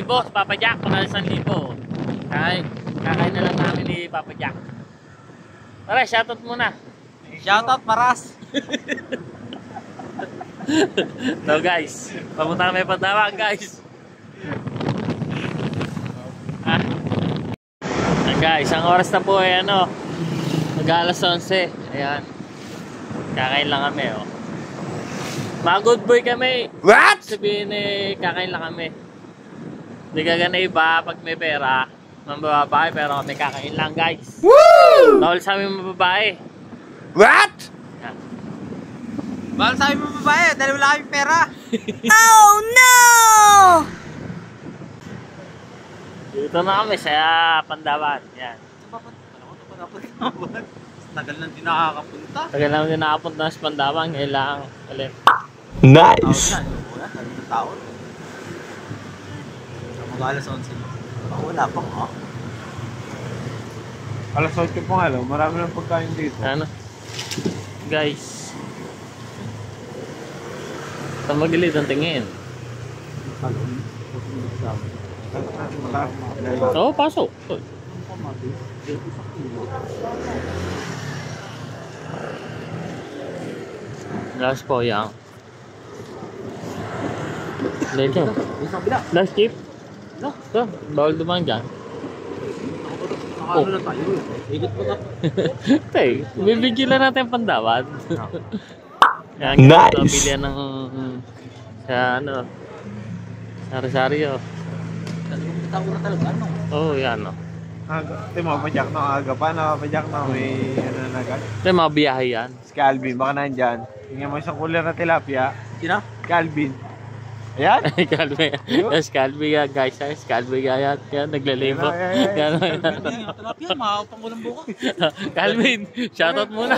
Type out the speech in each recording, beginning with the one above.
1,000. Papa Jack, panalo 1,000. Kakain na lang namin ni Papa Jack. Tara, shoutout muna. Shoutout Maras. No guys, pamunta kami Pandawan guys. Guys, ang oras na po ay ano, mag-alas 11. Ayan. Kakain lang kami oh. Mga good boy kami. What? Sabihin kakain lang kami. Hindi ka gana iba pag may pera. Mambabae pero kami kakain lang guys. Woo! Bawal sa amin mababae. What? Yan. Bawal sa amin mababae dahil wala kaming pera. Oh no! Dito na kami sa Pandawan. Yan. Tagal nang di nakakapunta. Tagal lang din nakapunta sa Pandawan. Ngayon lang. Alin. Nice! Taon. Mag-alas 11. Wala pa nga. Alas 8 pa nga lang, marami ng pagkain dito. Ano? Guys. Sa magilid ang tingin. Oo, pasok. Last po yan. Later. Last chip. No, bawal dumaan dyan. Ano na tayo? Ikot pa na. Tay, bibigyan lang natin Pandawan. Nice! Pilihan ng sa ano, sa Rosario. Tao na talaga, ano? Oo, yan o. Ito mga padyak na aga pa, nakapadyak na may ano na agad. Ito yung mga biyahe yan. Si Calvin, baka nandyan. Tingnan mo isang cooler na tilapia. Sino? Calvin. Ayan. Calvin. Yes, Calvin yan guys. Yes, Calvin yan. Yan, naglalebo. Yan. Tilapia, makakapang ko ng buka. Calvin, shoutout muna.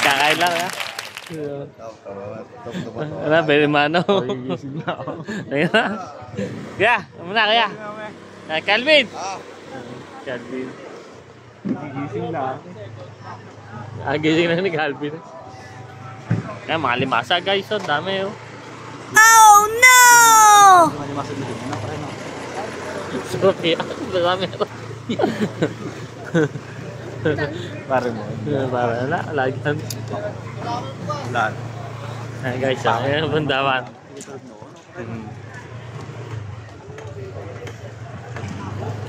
Kakain lang ha. Ano, very mano. Gising na ako. Ayun na. Kaya, muna kaya. Calvin. Calvin. Gising na. Gising na ni Calvin. Kaya mga limasa guys, oh, dami oh. Oh no! So, kaya, dami ito. Pare mo. Para na, lagyan. Lahat. Ayan guys, ayan ang Pandawan.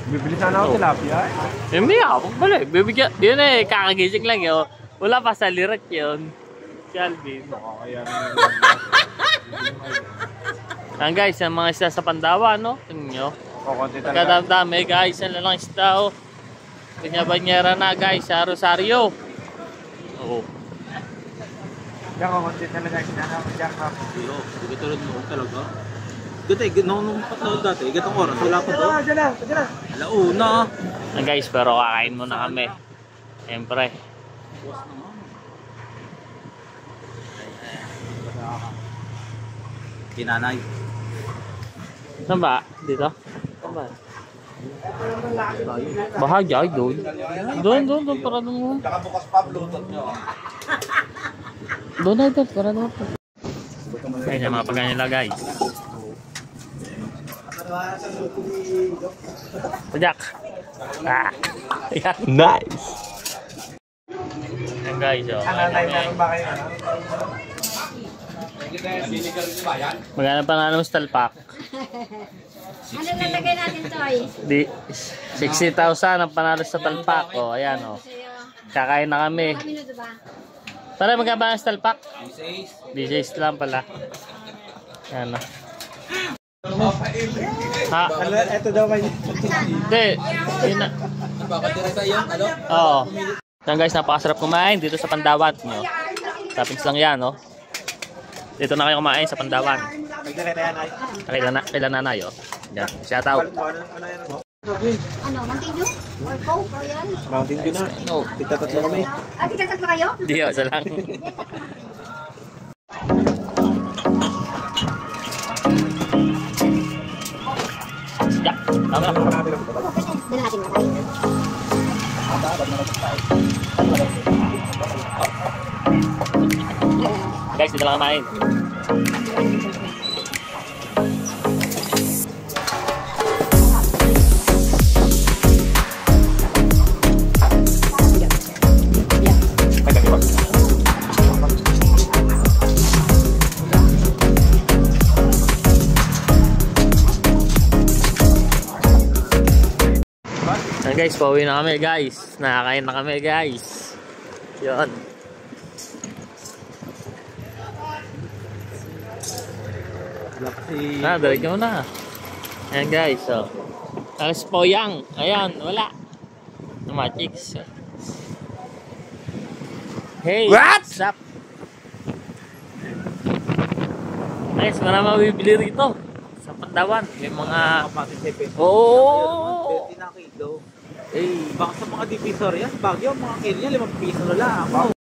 Bibili sana ako tilapia. Hindi ako, balik. Bibigyan, yun kakagising lang yun. Wala pa sa lirat yun. Calvin. Kaya Ayan guys, ang mga isda sa Pandawan, no? Tingnan nyo. kukunti talaga. Pagkadami guys, ang lalang isda, oh. Banyera na guys, sa Rosario. Oo. Kaya kukunti talaga. Sinanapadyak na. Hindi tulad mo talaga. Dati, nung patawad dati, igatang oras, wala pa to. Diyan na. Alauna. Ayan guys, pero kakain muna kami. Siyempre. Kinanay. Saan ba? Dito? Saan ba? Bahagi ay doon. Doon para doon. Nakabukas pa, bluetooth nyo. Doon para doon. Ayan yung mga pagkain nila guys. Pajak. Ayan. Nice! Ayan guys, oh. Meron ba kayo? Magkano pa nga naman sa talpak? Ano nalagay natin, Toy? Di 60,000 ang panalo sa talpak. Oh, ayan oh. Kakain na kami. Mga minuto ba? Tara, magkaba sa talpak? 16 lang pala. Ayan oh. Ha? Ito daw kayo. Hindi. Yun na. Napakatira sa iyo, ano? Oo. Yan guys, napakasarap kumain dito sa Pandawan. No? Toppings lang yan, no? Dito na kayo kumain sa Pandawan. Kailan nanay, oh. Yan, shout out. Ano, Mountain Dew? Or Coke? Or yan? Mountain Dew na. No, tigtatatlo kami. Tigtatatlo kayo? Hindi, isa lang. Ya, tama na. Dala natin na tayo. Guys, dito lang kumain. guys, pauwi na kami guys. Nakakain na kami guys. Yun. Diretso na. Ayan guys, so. Tapos poyang. Ayan, wala. Matics. Hey, what's up? Guys, marami mabibili rito sa Pandawan. May mga... Oo! 30 na kilo. Eh, baka sa mga divisor yan, Baguio, mga kilo yan, 5 piso na lang.